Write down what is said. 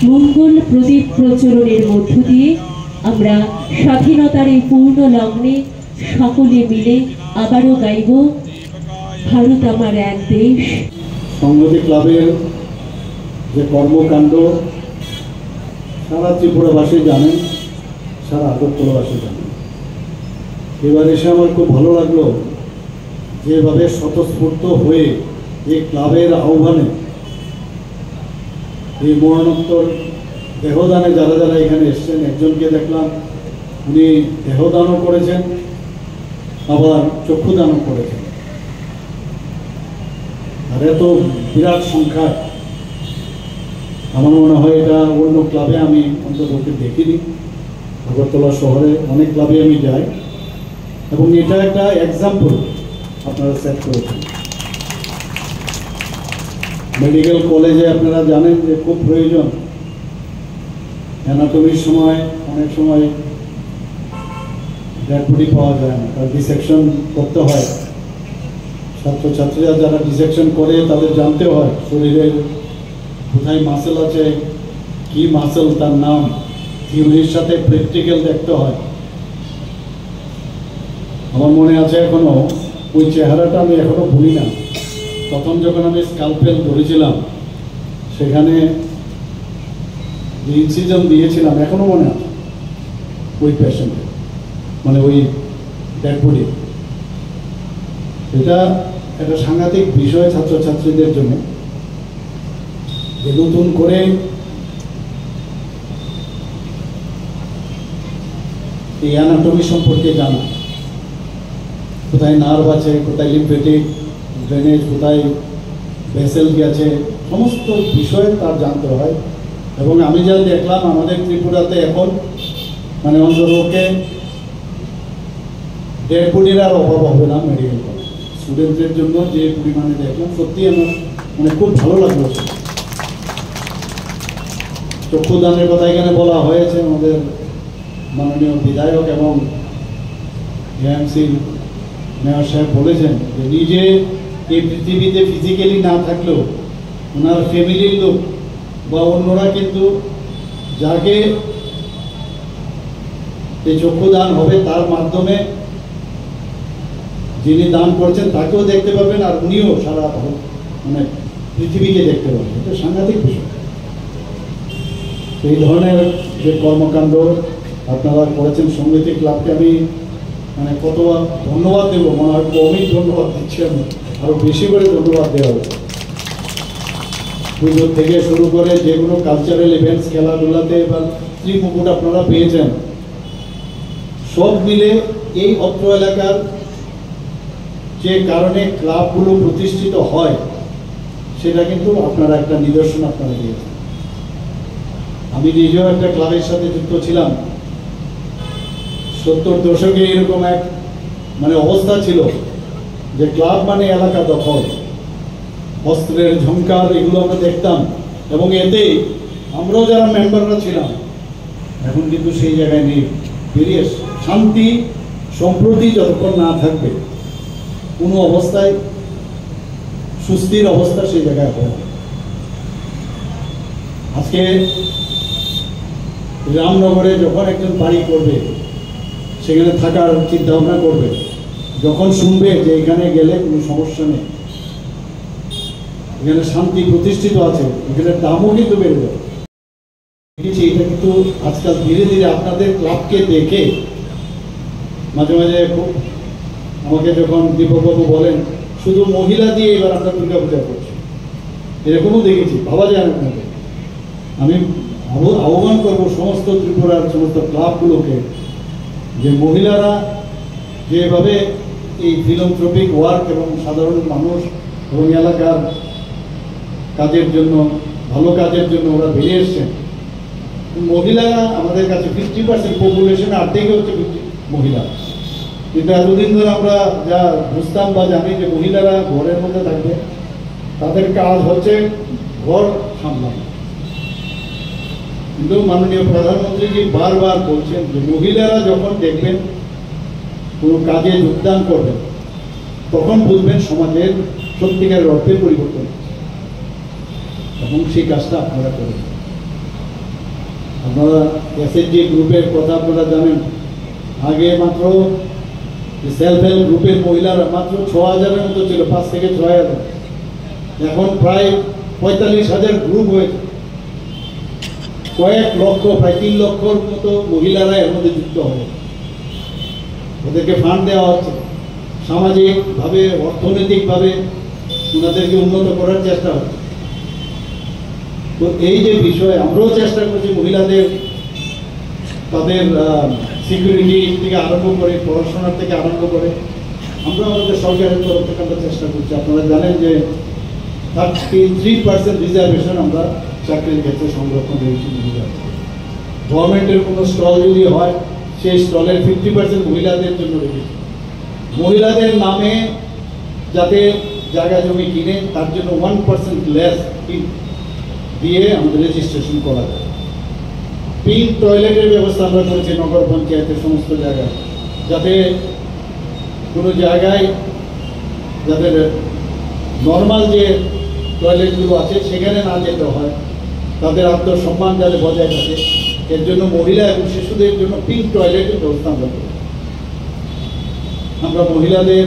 মঙ্গল প্রদীপ প্রচলনের মধ্য দিয়ে আমরা স্বাধীনতার এই পূর্ণ লগ্নে সকলে মিলে আবারও গাইব ভারত আমার এক দেশ। সংহতি ক্লাবের যে কর্মকাণ্ড সারা ত্রিপুরাবাসী জানেন, সারা আগরতলাবাসী জানেন। এবার এসে আমার খুব ভালো লাগলো যেভাবে স্বতঃস্ফূর্ত হয়ে এই ক্লাবের আহ্বানে এই মরণোত্তর দেহদানে যারা যারা এখানে এসছেন, একজনকে দেখলাম উনি দেহদানও করেছেন, আবার চক্ষুদানও করেছেন। আর এত বিরাট সংখ্যায় আমার মনে হয় এটা অন্য ক্লাবে আমি অন্তত দেখিনি। আগরতলা শহরে অনেক ক্লাবে আমি যাই এবং এটা একটা এক্সাম্পল আপনারা সেট করেছেন। মেডিকেল কলেজে আপনারা জানেন যে খুব প্রয়োজন, অ্যানাটমির সময় অনেক সময় ডেড বডি পাওয়া যায় না, তার ডিসেকশন করতে হয়। ছাত্রছাত্রীরা যারা ডিসেকশন করে তাদের জানতে হয় শরীরের কোথায় মাসেল আছে, কি মাসেল, তার নাম, থিওরির সাথে প্র্যাকটিক্যাল দেখতে হয়। আমার মনে আছে এখনো ওই চেহারাটা আমি এখনো ভুলি না। প্রথম যখন আমি স্কালপেল ধরেছিলাম সেখানে যে ইনসিজন দিয়েছিলাম এখনো মনে আছে ওই পেশেন্টের, মানে ওই ডেড বডি। এটা একটা সাংঘাতিক বিষয় ছাত্রছাত্রীদের জন্য, যে নতুন করে এই অ্যানাটমি সম্পর্কে জানা, কোথায় নার্ভ আছে, কোথায় লিম্ফেটিক ড্রেনেজ, কোথায় ভেসেল আছে, সমস্ত বিষয়ে তার জানতে হয়। এবং আমি যা দেখলাম আমাদের ত্রিপুরাতে এখন মানে অন্তরপক্ষে ডেড বডির আর অভাব হবে না মেডিকেল কলেজ স্টুডেন্টদের জন্য। যে পরিমাণে দেখলাম সত্যি আমার মানে খুব ভালো লাগলো। চক্ষুদানের কথা এখানে বলা হয়েছে, আমাদের মাননীয় বিধায়ক এবং এএমসি মেয়র সাহেব বলেছেন যে নিজে এই পৃথিবীতে ফিজিক্যালি না থাকলেও ওনার ফ্যামিলির লোক বা অন্যরা কিন্তু যাকে এই চক্ষুদান হবে তার মাধ্যমে যিনি দান করছেন তাকেও দেখতে পাবেন, আর উনিও সারা মানে পৃথিবীকে দেখতে পাবেন। এটা সাংঘাতিক বিষয়। এই ধরনের যে কর্মকাণ্ড আপনারা করেছেন সংহতি ক্লাবকে আমি মানে কতবার ধন্যবাদ দেবো, মনে হয় কমই ধন্যবাদ দিচ্ছি, আমি আরও বেশি করে ধন্যবাদ দেওয়া হবে। পুজো থেকে শুরু করে যেগুলো কালচারাল ইভেন্টস, খেলাধুলাতে এবার ত্রিমুকুট আপনারা পেয়েছেন, সব মিলে এই অত্র এলাকার যে কারণে ক্লাবগুলো প্রতিষ্ঠিত হয় সেটা কিন্তু আপনারা একটা নিদর্শন আপনারা দিয়েছেন। আমি নিজেও একটা ক্লাবের সাথে যুক্ত ছিলাম। 70 দশকে এরকম এক মানে অবস্থা ছিল যে ক্লাব মানে এলাকা দখল, অস্ত্রের ঝংকার, এগুলো আমরা দেখতাম এবং এতে আমরাও যারা মেম্বাররা ছিলাম এখন কিন্তু সেই জায়গায় নেই। বেরিয়ে শান্তি সম্প্রতি যতক্ষণ না থাকবে কোনো অবস্থায় সুস্থির অবস্থা সেই জায়গায় হবে। আজকে রামনগরে যখন একজন বাড়ি করবে সেখানে থাকার চিন্তা ভাবনা করবে, যখন শুনবে যে এখানে গেলে কোনো সমস্যা নেই, এখানে শান্তি প্রতিষ্ঠিত আছে, এখানে দামও কিন্তু বেড়ে যাবে। দেখেছি এটা কিন্তু আজকাল ধীরে ধীরে আপনাদের ক্লাবকে দেখে মাঝে মাঝে খুব আমাকে যখন দীপকবাবু বলেন শুধু মহিলা দিয়ে এবার আমরা দুর্গা পূজা করছি, এরকমও দেখেছি, ভাবা যায় না। আমি আহ্বান করবো সমস্ত ত্রিপুরার সমস্ত ক্লাবগুলোকে যে মহিলারা যেভাবে এই ফিলান্থ্রপিক ওয়ার্ক এবং সাধারণ মানুষ এবং এলাকার কাজের জন্য, ভালো কাজের জন্য ওরা বেরিয়ে এসছেন। মহিলারা আমাদের কাছে 50% পপুলেশন, অর্ধেকই হচ্ছে মহিলা। কিন্তু এতদিন ধরে আমরা যা বুঝতাম বা জানি যে মহিলারা ঘরের মধ্যে থাকবে, তাদের কাজ হচ্ছে ঘর সামলানো। কিন্তু মাননীয় প্রধানমন্ত্রীজি বারবার বলছেন যে মহিলারা যখন দেখবেন কোনো কাজে যোগদান করবেন তখন বুঝবেন সমাজের সত্যিকারের অর্থে পরিবর্তন, এবং সেই কাজটা আপনারা করেন। আপনারা এসএনজি গ্রুপের কথা আপনারা জানেন, আগে মাত্র সেলফ হেল্প গ্রুপের মহিলারা মাত্র 6,000-এর মতো ছিল, 5 থেকে 6,000। এখন প্রায় 45,000 গ্রুপ হয়েছে, কয়েক লক্ষ, প্রায় 3 লক্ষর মতো মহিলারা এর মধ্যে যুক্ত হবে। ওদেরকে ফান্ড দেওয়া হচ্ছে, সামাজিকভাবে অর্থনৈতিকভাবে ওনাদেরকে উন্নত করার চেষ্টা হচ্ছে। তো এই যে বিষয়, আমরাও চেষ্টা করছি মহিলাদের তাদের সিকিউরিটি থেকে আরম্ভ করে, পড়াশোনার থেকে আরম্ভ করে আমরা আমাদের সরকারের তরফ থেকে আমরা চেষ্টা করছি। আপনারা জানেন যে 33% রিজার্ভেশন আমরা চাকরির ক্ষেত্রে সংরক্ষণ রেখেছি মহিলাদের। গভর্নমেন্টের কোনো স্টল যদি হয়, সেই স্টলের 50% মহিলাদের জন্য রেখেছি। মহিলাদের নামে যাতে জায়গা জমি কিনে তার জন্য 1% লেস দিয়ে আমাদের রেজিস্ট্রেশন করা যায়। পিঙ্ক টয়লেটের ব্যবস্থা আমরা করেছি নগর পঞ্চায়েতের সমস্ত জায়গায়, যাতে কোনো জায়গায় যাদের নর্মাল যে টয়লেটগুলো আছে সেখানে না যেতে হয়, তাদের আত্মসম্মান যাতে বজায় থাকে, এর জন্য মহিলা এবং শিশুদের জন্য পিঙ্ক টয়লেটের ব্যবস্থা আমরা করি। আমরা মহিলাদের